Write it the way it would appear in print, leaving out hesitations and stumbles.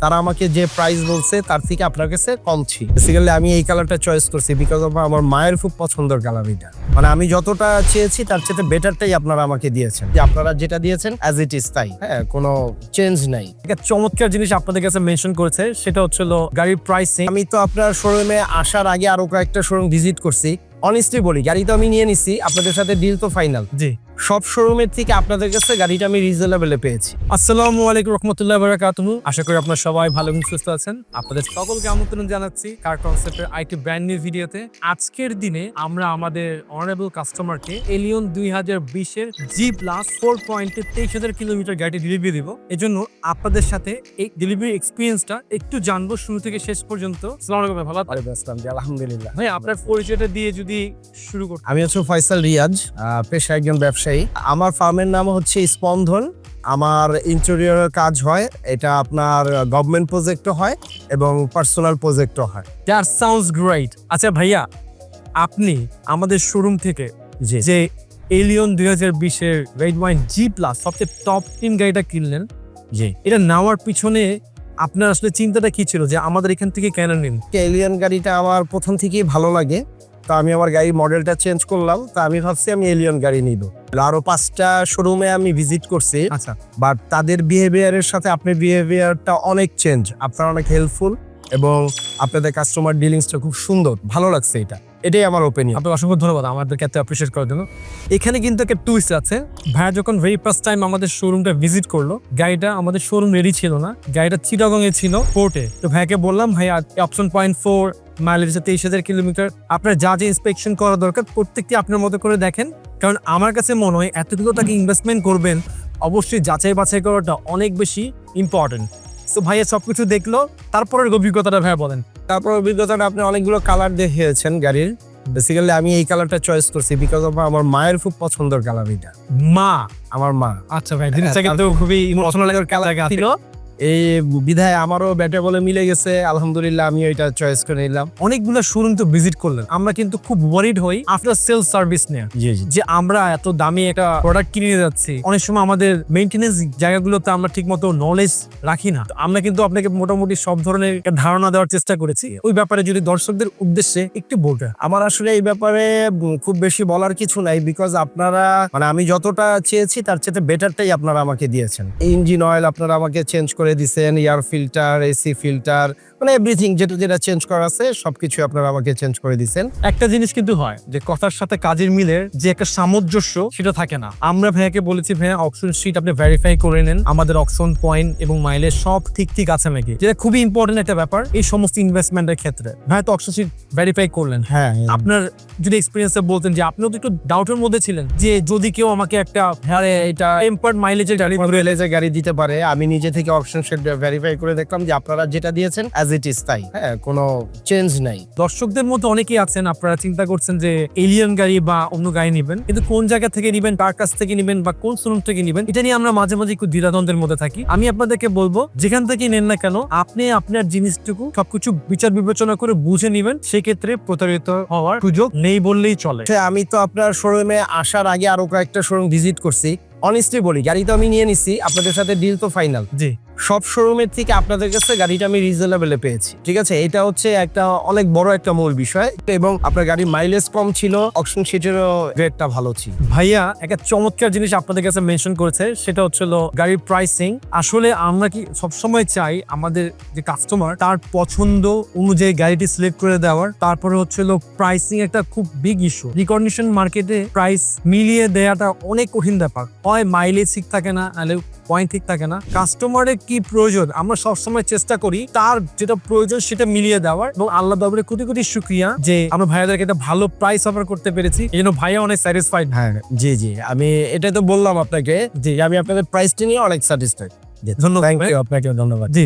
তারা আমাকে যে প্রাইস বলছে তার থেকে আপনার কাছে কম ছিল। বেসিক্যালি আমি এই কালারটা চয়েস করছি বিকজ অফ আমার মায়ের খুব পছন্দের কালার এটা। মানে আমি যতটা চেয়েছি তার চেয়ে বেটারটাই আপনারা আমাকে দিয়েছেন, যে আপনারা যেটা দিয়েছেন অ্যাজ ইট ইজ তাই, হ্যাঁ, কোনো চেঞ্জ নাই। একটা চমৎকার জিনিস আপনাদের কাছে মেনশন করেছে, সেটা হচ্ছিল গাড়ির প্রাইসিং। আমি তো আপনার শোরুমে আসার আগে আরো কয়েকটা শোরুম ভিজিট করছি। অনেস্টলি বলি, গাড়ি তো আমি নিয়ে নিছি, আপনাদের সাথে ডিল তো ফাইনাল। জি, সব শোরুমের থেকে আপনাদের কাছে গাড়িটা আমি রিজনেবলে পেয়েছি। আসসালামু আলাইকুম রহমতুল্লাহি ওয়া বারাকাতুহু। আশা করি আপনারা সবাই ভালো এবং সুস্থ আছেন। আপনাদের সকলকে আমন্ত্রণ জানাচ্ছি কার কনসেপ্টের আরেকটি ব্র্যান্ড নিউ ভিডিওতে। আজকের দিনে আমরা আমাদের অনারেবল কাস্টমারকে এলিয়ন 2020 এর জি প্লাস 4.23,000 কিলোমিটার গাড়ি ডেলিভারি দিব। এজন্য আপনাদের সাথে এই ডেলিভারি এক্সপিরিয়েন্সটা একটু জানবো শুরু থেকে শেষ পর্যন্ত। আসসালামু আলাইকুম ভাই, ভালো আছেন? আলহামদুলিল্লাহ ভাই, আপনার পরিচয়টা দিয়ে যদি শুরু করতে। আমি হচ্ছে ফয়সাল রিয়াজ, পেশায় একজন ব্যবসায়ী। আমার ফার্মের নাম হচ্ছে স্পন্দন। আমার ইন্টেরিয়রের কাজ হয়, এটা আপনার গভর্নমেন্ট প্রজেক্টও হয় এবং পার্সোনাল প্রজেক্টও হয়। That sounds great. আচ্ছা ভাইয়া, আপনি আমাদের শোরুম থেকে যে এলিয়ন 2020 এর রেড ওয়াইন জি প্লাস সবচেয়ে টপ 3 গাড়িটা কিনলেন, জি, এটা নেওয়ার পিছনে আপনার আসলে চিন্তাটা কি ছিল যে আমাদের এখান থেকে কেন নিন? এলিয়ন গাড়িটা আমার প্রথম থেকেই ভালো লাগে, তো আমি আমার গাড়ির মডেলটা চেঞ্জ করলাম। তো আমি ভাবছি আমি এলিয়ন গাড়ি নিব। আরো 5টা শোরুমে আমি ভিজিট করছি, আচ্ছা, বাট তাদের বিহেভিয়ারের সাথে আপনার বিহেভিয়ারটা অনেক চেঞ্জ। আপনারা অনেক হেল্পফুল এবং আপনাদের কাস্টমার ডিলিংসটা খুব সুন্দর, ভালো লাগছে। এটাই আমার ওপিনিয়ন। আপনাকে অসংখ্য ধন্যবাদ আমাদেরকে এত অ্যাপ্রিশিয়েট করার জন্য। এখানে কিন্তু একটা টুইস্ট আছে। ভাইয়া যখন ভেরি ফার্স্ট টাইম আমাদের শোরুমটা ভিজিট করলো, গাড়িটা আমাদের শোরুম রেডি ছিল না, গাড়িটা চিটাগং এ ছিল পোর্টে। তো ভাইয়াকে বললাম, ভাইয়া অপশন 0.4 মাইলেজ 23,000 কিলোমিটার, আপনার যা যা ইন্সপেকশন করা দরকার প্রত্যেকটি আপনার মতো করে দেখেন। কারণ আমার কাছে মনে হয় এতটুকু তাকে ইনভেস্টমেন্ট করবেন, অবশ্যই যাচাই বাছাই করাটা অনেক বেশি ইম্পর্টেন্ট। তো ভাইয়া সবকিছু দেখলো, তারপরের অভিজ্ঞতাটা ভাইয়া বলেন। তারপর অভিজ্ঞতাটা, আপনি অনেকগুলো কালার দেখিয়েছেন গাড়ির। বেসিক্যালি আমি এই কালারটা চয়েস করছি বিকজ অফ আমার মায়ের খুব পছন্দের কালার এটা। মা, আমার মা, আচ্ছা ভাই, জিনিসটা কিন্তু খুবই ইমোশনাল কালার ছিল। এই বিধায় আমারও ব্যাটে বলে মিলে গেছে, আলহামদুলিল্লাহ আমি ওইটা চয়েস করে নিলাম। অনেকগুলো শোরুম তো ভিজিট করলেন, আমরা কিন্তু খুব ওয়ারিড হই আফটার সেল সার্ভিস নিয়ে, জি জি, যে আমরা এত দামি একটা প্রোডাক্ট কিনে যাচ্ছি, অনেক সময় আমাদের মেইনটেনেন্স জায়গাগুলোতে আমরা ঠিক মতো নলেজ রাখি না। আমরা কিন্তু আপনাকে মোটামুটি সব ধরনের একটা ধারণা দেওয়ার চেষ্টা করেছি। ওই ব্যাপারে যদি দর্শকদের উদ্দেশ্যে একটু বলতে। আমার আসলে এই ব্যাপারে খুব বেশি বলার কিছু নাই, বিকজ আপনারা, মানে আমি যতটা চেয়েছি তার চেয়ে বেটারটাই আপনারা আমাকে দিয়েছেন। ইঞ্জিন অয়েল আপনারা আমাকে চেঞ্জ করে দিয়েছেন, এয়ার ফিল্টার, এসি ফিল্টার, মানে এভরিথিং যেটা চেঞ্জ করা আছে সবকিছু আপনারা আমাকে চেঞ্জ করে দিয়েছেন। একটা জিনিস কিন্তু হয় যে কথার সাথে কাজের মিলের যে একটা সামঞ্জস্য সেটা থাকে না। আমরা ভাইয়াকে বলেছি, ভাইয়া অকশন শিট আপনি ভেরিফাই করে নেন, আমাদের অকশন পয়েন্ট এবং মাইলেজ সব ঠিক আছে নাকি, যেটা খুবই ইম্পর্টেন্ট একটা ব্যাপার এই সমস্ত ইনভেস্টমেন্টের ক্ষেত্রে। ভাইয়া তো অকশন শিট ভেরিফাই করলেন, হ্যাঁ, আপনার যদি এক্সপিরিয়েন্সে বলতেন যে আপনিও তো একটু ডাউটের মধ্যে ছিলেন যে যদি কেউ আমাকে একটা এটা টেম্পার্ড মাইলেজের গাড়ি দিতে পারে। আমি নিজে থেকে অপশন শিট ভেরিফাই করে দেখলাম যে আপনারা যেটা দিয়েছেন অ্যাজ ইট ইজ তাই, হ্যাঁ, কোনো চেঞ্জ নাই। দর্শকদের মধ্যে অনেকেই আছেন, আপনারা চিন্তা করছেন যে এলিয়ন গাড়ি বা অন্য গাড়ি নিবেন, কিন্তু কোন জায়গা থেকে নিবেন, কার কাছ থেকে নিবেন বা কোন শোরুম থেকে নিবেন, এটা নিয়ে আমরা মাঝে মাঝে একটু দ্বিধাদ্বন্দ্বের মধ্যে থাকি। আমি আপনাদেরকে বলবো, যেখান থেকে নেন না কেন, আপনি আপনার জিনিসটুকু সবকিছু বিচার বিবেচনা করে বুঝে নিবেন, সেক্ষেত্রে প্রতারিত হওয়ার সুযোগ নেই বললেই চলে। আমি তো আপনার শোরুমে আসার আগে আরো কয়েকটা শোরুম ভিজিট করছি। অনেস্টলি বলি, গাড়ি তো আমি নিয়ে নিছি, আপনাদের সাথে ডিল তো ফাইনাল। জি, সব শোরুমের থেকে আপনাদের কাছে গাড়িটা আমি রিজনেবলে পেয়েছি, ঠিক আছে। এটা হচ্ছে একটা অনেক বড় একটা মূল বিষয়, এবং আপনার গাড়ির মাইলেজ কম ছিল, অকশন শিটেরও গ্রেডটা ভালো ছিল। ভাইয়া একটা চমৎকার জিনিস আপনাদের কাছে মেনশন করেছে, সেটা হচ্ছিল গাড়ির প্রাইসিং। আসলে আমরা কি সবসময় চাই আমাদের যে কাস্টমার তার পছন্দ অনুযায়ী গাড়িটি সিলেক্ট করে দেওয়ার। তারপরে হচ্ছিল প্রাইসিং একটা খুব বিগ ইস্যু। রিকগনিশন মার্কেটে প্রাইস মিলিয়ে দেওয়াটা অনেক কঠিন ব্যাপার। হয় মাইলেজ ঠিক থাকে না, নাহলে পয়েন্ট ঠিক থাকে না। কাস্টমারের কি প্রয়োজন আমরা সবসময় চেষ্টা করি তার যেটা প্রয়োজন সেটা মিলিয়ে দেওয়ার, এবং আল্লাহ বাবুরে কোটি কোটি শুকরিয়া যে আমরা ভাইয়াদেরকে একটা ভালো প্রাইস অফার করতে পেরেছি। এই জন্য ভাইয়া অনেক স্যাটিসফাইড। হ্যাঁ, জি জি, আমি এটা তো বললাম আপনাকে যে আমি আপনাদের প্রাইসটা নিয়ে অনেক স্যাটিসফাইড। ধন্যবাদ আপনাকে ধন্যবাদ। জি।